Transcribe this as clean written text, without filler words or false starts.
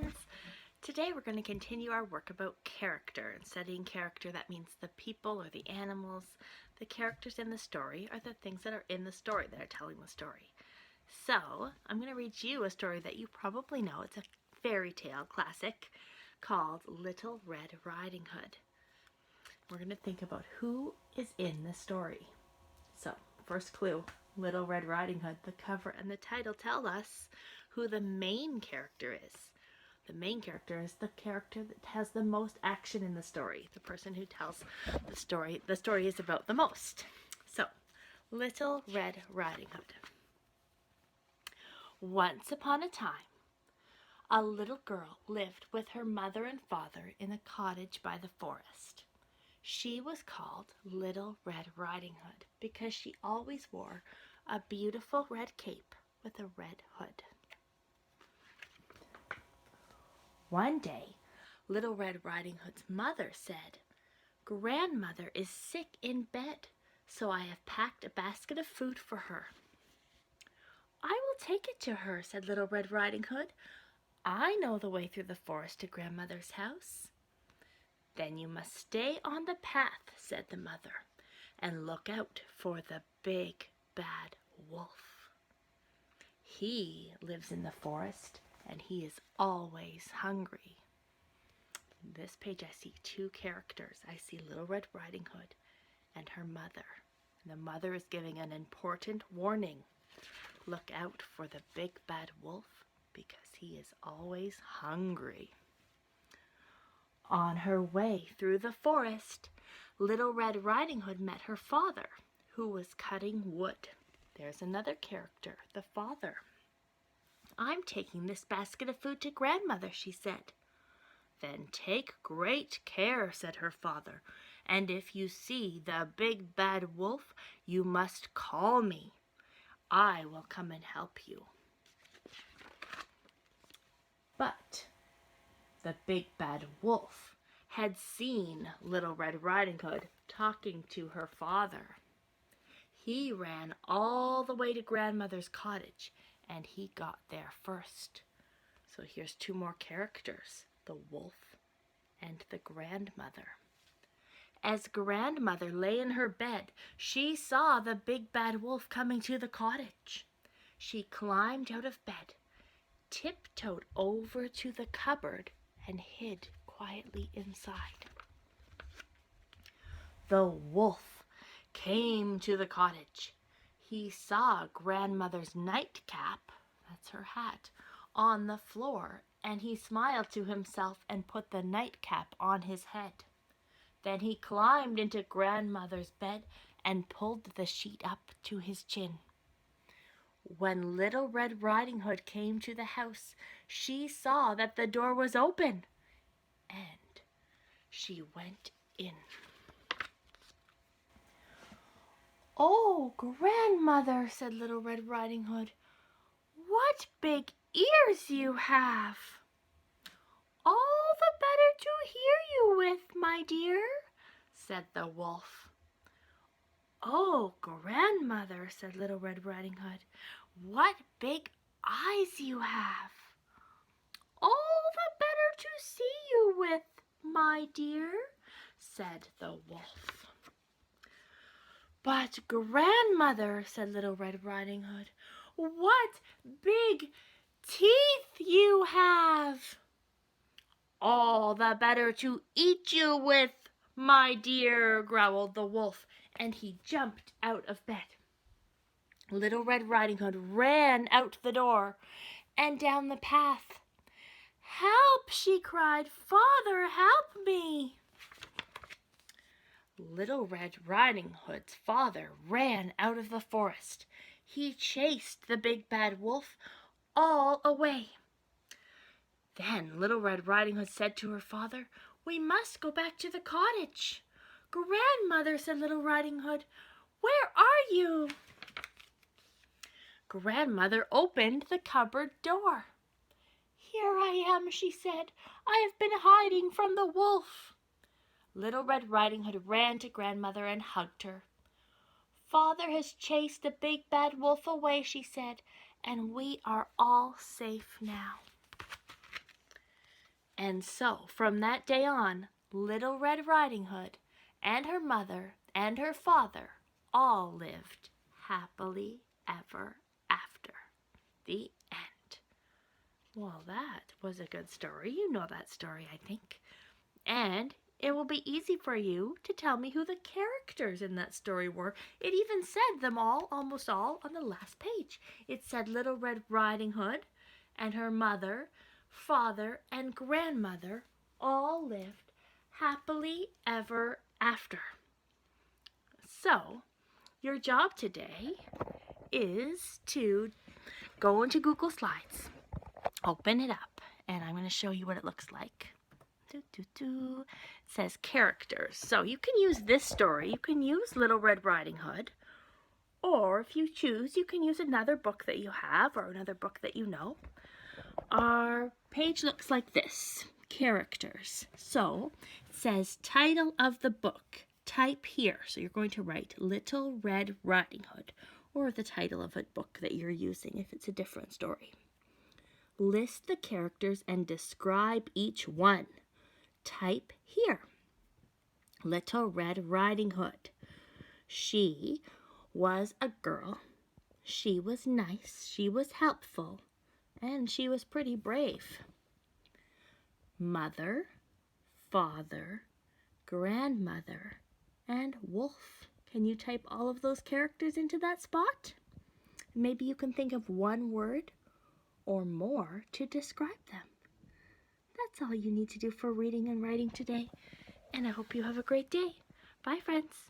friends! Today we're going to continue our work about character. And studying character, that means the people or the animals. The characters in the story are the things that are in the story that are telling the story. So, I'm going to read you a story that you probably know. It's a fairy tale classic called Little Red Riding Hood. We're going to think about who is in the story. So, first clue, Little Red Riding Hood. The cover and the title tell us who the main character is. The main character is the character that has the most action in the story. The person who tells the story is about the most. So, Little Red Riding Hood. Once upon a time, a little girl lived with her mother and father in a cottage by the forest. She was called Little Red Riding Hood because she always wore a beautiful red cape with a red hood. One day, Little Red Riding Hood's mother said, "Grandmother is sick in bed, so I have packed a basket of food for her." "I will take it to her," said Little Red Riding Hood. "I know the way through the forest to Grandmother's house." "Then you must stay on the path," said the mother, "and look out for the big bad wolf. He lives in the forest and he is always hungry." In this page I see two characters. I see Little Red Riding Hood and her mother. And the mother is giving an important warning. Look out for the big bad wolf because he is always hungry. On her way through the forest, Little Red Riding Hood met her father, who was cutting wood. There's another character, the father. "I'm taking this basket of food to Grandmother," she said. "Then take great care," said her father, "and if you see the big bad wolf, you must call me. I will come and help you." But the big bad wolf had seen Little Red Riding Hood talking to her father. He ran all the way to Grandmother's cottage, and he got there first. So here's two more characters, the wolf and the grandmother. As Grandmother lay in her bed, she saw the big bad wolf coming to the cottage. She climbed out of bed, tiptoed over to the cupboard, and hid quietly inside. The wolf came to the cottage. He saw Grandmother's nightcap, that's her hat, on the floor, and he smiled to himself and put the nightcap on his head. Then he climbed into Grandmother's bed and pulled the sheet up to his chin. When Little Red Riding Hood came to the house, she saw that the door was open, and she went in. "Oh, Grandmother," said Little Red Riding Hood, "what big ears you have!" "All the better to hear you with, my dear," said the wolf. "Oh, Grandmother," said Little Red Riding Hood, "what big eyes you have!" "All the better to see you with, my dear," said the wolf. "But Grandmother," said Little Red Riding Hood, "what big teeth you have!" "All the better to eat you with, my dear," growled the wolf, and he jumped out of bed. Little Red Riding Hood ran out the door and down the path. "Help!" she cried. "Father, help me!" Little Red Riding Hood's father ran out of the forest. He chased the big bad wolf all away. Then Little Red Riding Hood said to her father, "We must go back to the cottage." "Grandmother," said Little Riding Hood, "where are you?" Grandmother opened the cupboard door. "Here I am," she said. "I have been hiding from the wolf." Little Red Riding Hood ran to Grandmother and hugged her. "Father has chased the big bad wolf away," she said, "and we are all safe now." And so, from that day on, Little Red Riding Hood and her mother and her father all lived happily ever after. The end. Well, that was a good story. You know that story, I think. And it will be easy for you to tell me who the characters in that story were. It even said them all, almost all, on the last page. It said Little Red Riding Hood and her mother, father, and grandmother all lived happily ever after. So, your job today is to go into Google Slides, open it up, and I'm going to show you what it looks like. It says characters. So you can use this story. You can use Little Red Riding Hood. Or if you choose, you can use another book that you have or another book that you know. Our page looks like this. Characters. So it says title of the book. Type here. So you're going to write Little Red Riding Hood or the title of a book that you're using if it's a different story. List the characters and describe each one. Type here. Little Red Riding Hood. She was a girl. She was nice. She was helpful. And she was pretty brave. Mother, father, grandmother, and wolf. Can you type all of those characters into that spot? Maybe you can think of one word or more to describe them. That's all you need to do for reading and writing today. And I hope you have a great day. Bye, friends.